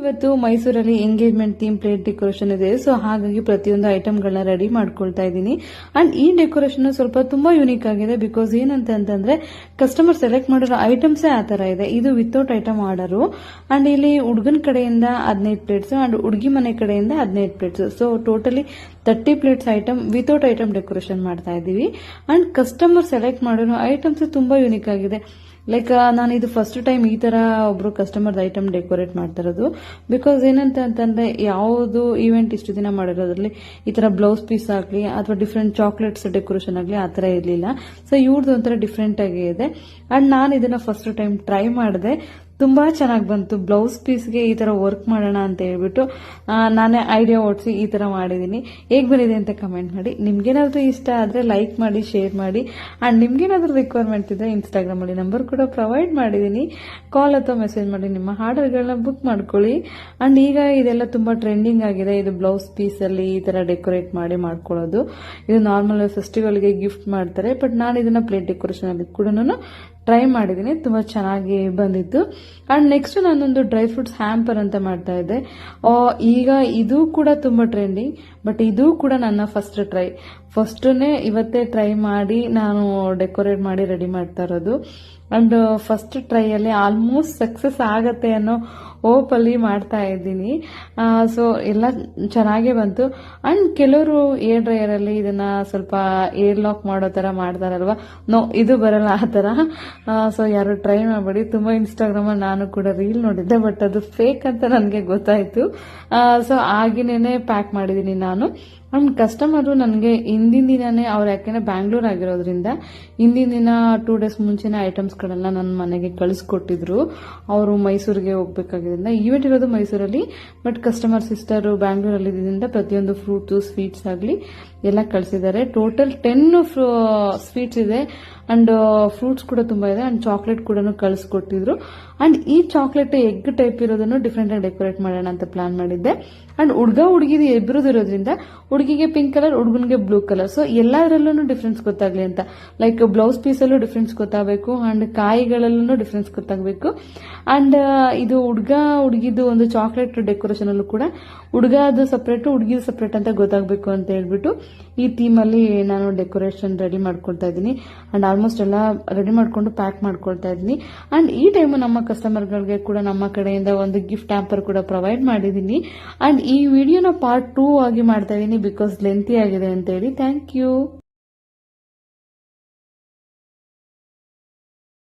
ಇವತ್ತು ಮೈಸೂರಲ್ಲಿ engagement theme plate decoration ಇದೆ. ಸೊ ಹಾಗಾಗಿ ಪ್ರತಿಯೊಂದು ಐಟಮ್ಗಳನ್ನ ರೆಡಿ ಮಾಡ್ಕೊಳ್ತಾ ಇದ್ದೀನಿ. ಅಂಡ್ ಈ ಡೆಕೋರೇಷನ್ ಸ್ವಲ್ಪ ತುಂಬಾ ಯೂನಿಕ್ ಆಗಿದೆ. ಬಿಕಾಸ್ ಏನಂತಂದ್ರೆ ಕಸ್ಟಮರ್ ಸೆಲೆಕ್ಟ್ ಮಾಡಿರೋ ಐಟಮ್ಸೇ ಆ ತರ ಇದೆ. ಇದು ವಿತೌಟ್ ಐಟಮ್ ಆರ್ಡರು. ಅಂಡ್ ಇಲ್ಲಿ ಹುಡುಗನ ಕಡೆಯಿಂದ 15 ಪ್ಲೇಟ್ಸ್ ಅಂಡ್ ಹುಡುಗಿ ಮನೆ ಕಡೆಯಿಂದ 15 plates. So totally 30 plates item without item decoration ಮಾಡ್ತಾ ಇದ್ದೀವಿ. ಅಂಡ್ ಕಸ್ಟಮರ್ ಸೆಲೆಕ್ಟ್ ಮಾಡಿರೋ ಐಟಮ್ಸ್ ತುಂಬಾ ಯೂನಿಕ್ ಆಗಿದೆ. ಲೈಕ್ ನಾನು ಇದು ಫಸ್ಟ್ ಟೈಮ್ ಈ ತರ ಒಬ್ರು ಕಸ್ಟಮರ್ ಐಟಮ್ ಡೆಕೋರೇಟ್ ಮಾಡ್ತಾ ಇರೋದು. ಬಿಕಾಸ್ ಏನಂತಂದ್ರೆ ಯಾವುದು ಇವೆಂಟ್ ಇಷ್ಟು ದಿನ ಮಾಡಿರೋದ್ರಲ್ಲಿ ಈ ತರ ಬ್ಲೌಸ್ ಪೀಸ್ ಆಗ್ಲಿ ಅಥವಾ ಡಿಫ್ರೆಂಟ್ ಚಾಕ್ಲೇಟ್ಸ್ ಡೆಕೋರೇಷನ್ ಆಗ್ಲಿ ಆ ತರ ಇರ್ಲಿಲ್ಲ. ಸೊ ಇವ್ರದ್ದು ಒಂಥರ ಡಿಫ್ರೆಂಟ್ ಆಗಿ ಇದೆ. ಅಂಡ್ ನಾನು ಇದನ್ನ ಫಸ್ಟ್ ಟೈಮ್ ಟ್ರೈ ಮಾಡಿದೆ. ತುಂಬಾ ಚೆನ್ನಾಗಿ ಬಂತು. ಬ್ಲೌಸ್ ಪೀಸ್ಗೆ ಈ ತರ ವರ್ಕ್ ಮಾಡೋಣ ಅಂತ ಹೇಳ್ಬಿಟ್ಟು ನಾನೇ ಐಡಿಯಾ ಓಡಿಸಿ ಈ ತರ ಮಾಡಿದೀನಿ. ಹೇಗ್ ಬಂದಿದೆ ಅಂತ ಕಮೆಂಟ್ ಮಾಡಿ. ನಿಮ್ಗೇನಾದ್ರೂ ಇಷ್ಟ ಆದ್ರೆ ಲೈಕ್ ಮಾಡಿ, ಶೇರ್ ಮಾಡಿ. ಅಂಡ್ ನಿಮ್ಗೇನಾದ್ರೂ ರಿಕ್ವೈರ್ಮೆಂಟ್ ಇದ್ರೆ ಇನ್ಸ್ಟಾಗ್ರಾಮ್ ಅಲ್ಲಿ ನಂಬರ್ ಕೂಡ ಪ್ರೊವೈಡ್ ಮಾಡಿದೀನಿ. ಕಾಲ್ ಅಥವಾ ಮೆಸೇಜ್ ಮಾಡಿ ನಿಮ್ಮ ಆರ್ಡರ್ಗಳನ್ನ ಬುಕ್ ಮಾಡ್ಕೊಳ್ಳಿ. ಅಂಡ್ ಈಗ ಇದೆಲ್ಲ ತುಂಬಾ ಟ್ರೆಂಡಿಂಗ್ ಆಗಿದೆ. ಇದು ಬ್ಲೌಸ್ ಪೀಸ್ ಅಲ್ಲಿ ಈ ತರ ಡೆಕೋರೇಟ್ ಮಾಡಿ ಮಾಡ್ಕೊಳ್ಳೋದು. ಇದು ನಾರ್ಮಲ್ ಫೆಸ್ಟಿವಲ್ಗೆ ಗಿಫ್ಟ್ ಮಾಡ್ತಾರೆ. ಬಟ್ ನಾನು ಇದನ್ನ ಪ್ಲೇಟ್ ಡೆಕೋರೇಷನ್ ಅಲ್ಲಿ ಕೂಡ ಟ್ರೈ ಮಾಡಿದ್ದೀನಿ. ತುಂಬಾ ಚೆನ್ನಾಗಿ ಬಂದಿತ್ತು. ಅಂಡ್ ನೆಕ್ಸ್ಟ್ ನಾನೊಂದು ಡ್ರೈ ಫ್ರೂಟ್ಸ್ ಹ್ಯಾಂಪರ್ ಅಂತ ಮಾಡ್ತಾ ಇದ್ದೆ. ಈಗ ಇದು ಕೂಡ ತುಂಬಾ ಟ್ರೆಂಡಿಂಗ್. ಬಟ್ ಇದು ಕೂಡ ನನ್ನ ಫಸ್ಟ್ನೇ ಇವತ್ತೇ ಟ್ರೈ ಮಾಡಿ ನಾನು ಡೆಕೋರೇಟ್ ಮಾಡಿ ರೆಡಿ ಮಾಡ್ತಾ ಇರೋದು. ಅಂಡ್ ಫಸ್ಟ್ ಟ್ರೈ ಅಲ್ಲಿ ಆಲ್ಮೋಸ್ಟ್ ಸಕ್ಸಸ್ ಆಗತ್ತೆ ಅನ್ನೋ ಹೋಪ್ ಅಲ್ಲಿ ಮಾಡ್ತಾ ಇದ್ದೀನಿ. ಸೊ ಎಲ್ಲ ಚೆನ್ನಾಗೇ ಬಂತು. ಅಂಡ್ ಕೆಲವರು ಏರ್ ಡ್ರೈಯರ್ ಅಲ್ಲಿ ಇದನ್ನ ಸ್ವಲ್ಪ ಏರ್ ಲಾಕ್ ಮಾಡೋ ತರ ಮಾಡ್ತಾರಲ್ವಾ. ನೋ, ಇದು ಬರಲ್ಲ ಆ ತರ. ಸೊ ಯಾರು ಟ್ರೈ ಮಾಡಬೇಡಿ. ತುಂಬಾ ಇನ್ಸ್ಟಾಗ್ರಾಮ್ ಅಲ್ಲಿ ನಾನು ಕೂಡ ರೀಲ್ ನೋಡಿದ್ದೆ. ಬಟ್ ಅದು ಫೇಕ್ ಅಂತ ನನಗೆ ಗೊತ್ತಾಯ್ತು. ಸೊ ಆಗಿನೇನೆ ಪ್ಯಾಕ್ ಮಾಡಿದೀನಿ ನಾನು. ಅಂಡ್ ಕಸ್ಟಮರು ನನಗೆ ಹಿಂದಿನ ದಿನನೇ ಅವ್ರು ಯಾಕೆಂದ್ರೆ ಬ್ಯಾಂಗ್ಳೂರ್ ಆಗಿರೋದ್ರಿಂದ ಹಿಂದಿನ ದಿನ 2 days ಮುಂಚೆನೆ ಐಟಮ್ಸ್ ಗಳನ್ನ ನನ್ನ ಮನೆಗೆ ಕಳಿಸ್ಕೊಟ್ಟಿದ್ರು. ಅವರು ಮೈಸೂರಿಗೆ ಹೋಗ್ಬೇಕಾಗಿದ್ದರಿಂದ ಈವೆಂಟ್ ಇರೋದು ಮೈಸೂರಲ್ಲಿ. ಬಟ್ ಕಸ್ಟಮರ್ ಸಿಸ್ಟರ್ ಬ್ಯಾಂಗ್ಳೂರಲ್ಲಿ ಇದ್ರಿಂದ ಪ್ರತಿಯೊಂದು ಫ್ರೂಟ್ಸ್ ಸ್ವೀಟ್ಸ್ ಆಗಲಿ ಎಲ್ಲ ಕಳಿಸಿದ್ದಾರೆ. ಟೋಟಲ್ 10 ಸ್ವೀಟ್ಸ್ ಇದೆ. ಅಂಡ್ ಫ್ರೂಟ್ಸ್ ಕೂಡ ತುಂಬಾ ಇದೆ. ಅಂಡ್ ಚಾಕ್ಲೇಟ್ ಕೂಡ ಕಳಿಸ್ಕೊಟ್ಟಿದ್ರು. ಅಂಡ್ ಈ ಚಾಕ್ಲೇಟ್ ಎಗ್ ಟೈಪ್ ಇರೋದನ್ನು ಡಿಫ್ರೆಂಟ್ ಆಗಿ ಡೆಕೋರೇಟ್ ಮಾಡೋಣ ಅಂತ ಪ್ಲಾನ್ ಮಾಡಿದ್ದೆ. ಅಂಡ್ ಹುಡುಗಿದು ಇರೋದ್ರಿಂದ ಹುಡುಗಿಗೆ ಪಿಂಕ್ ಕಲರ್, ಹುಡುಗನಿಗೆ ಬ್ಲೂ ಕಲರ್. ಸೊ ಎಲ್ಲದರಲ್ಲೂ ಡಿಫ್ರೆನ್ಸ್ ಗೊತ್ತಾಗ್ಲಿ ಅಂತ. ಲೈಕ್ ಬ್ಲೌಸ್ ಪೀಸ್ ಅಲ್ಲೂ ಡಿಫ್ರೆನ್ಸ್ ಗೊತ್ತಾಗಬೇಕು. ಅಂಡ್ ಕಾಯಿಗಳಲ್ಲೂ ಡಿಫ್ರೆನ್ಸ್ ಗೊತ್ತಾಗಬೇಕು. ಅಂಡ್ ಇದು ಹುಡುಗಿದು ಒಂದು ಚಾಕ್ಲೇಟ್ ಡೆಕೋರೇಷನ್ ಅಲ್ಲೂ ಕೂಡ ಹುಡುಗದು ಸಪರೇಟ್, ಹುಡುಗಿದು ಸಪರೇಟ್ ಅಂತ ಗೊತ್ತಾಗಬೇಕು ಅಂತ ಹೇಳ್ಬಿಟ್ಟು ಈ ಥೀಮ್ ಅಲ್ಲಿ ನಾನು ಡೆಕೋರೇಷನ್ ರೆಡಿ ಮಾಡ್ಕೊಳ್ತಾ ಇದ್ದೀನಿ. ಅಂಡ್ ಆಲ್ಮೋಸ್ಟ್ ಎಲ್ಲ ರೆಡಿ ಮಾಡ್ಕೊಂಡು ಪ್ಯಾಕ್ ಮಾಡ್ಕೊಳ್ತಾ ಇದ್ದೀನಿ. ಅಂಡ್ ಈ ಟೈಮ್ ನಮ್ಮ ಕಸ್ಟಮರ್ಗಳಿಗೆ ಕೂಡ ನಮ್ಮ ಕಡೆಯಿಂದ ಒಂದು ಗಿಫ್ಟ್ ಹ್ಯಾಂಪರ್ ಕೂಡ ಪ್ರೊವೈಡ್ ಮಾಡಿದ್ದೀನಿ. ಅಂಡ್ ಈ ವಿಡಿಯೋನ ಪಾರ್ಟ್ 2 ಆಗಿ ಮಾಡ್ತಾ ಇದ್ದೀನಿ ಬಿಕಾಸ್ ಲೆಂತಿ ಆಗಿದೆ ಅಂತ ಹೇಳಿ. Thank you.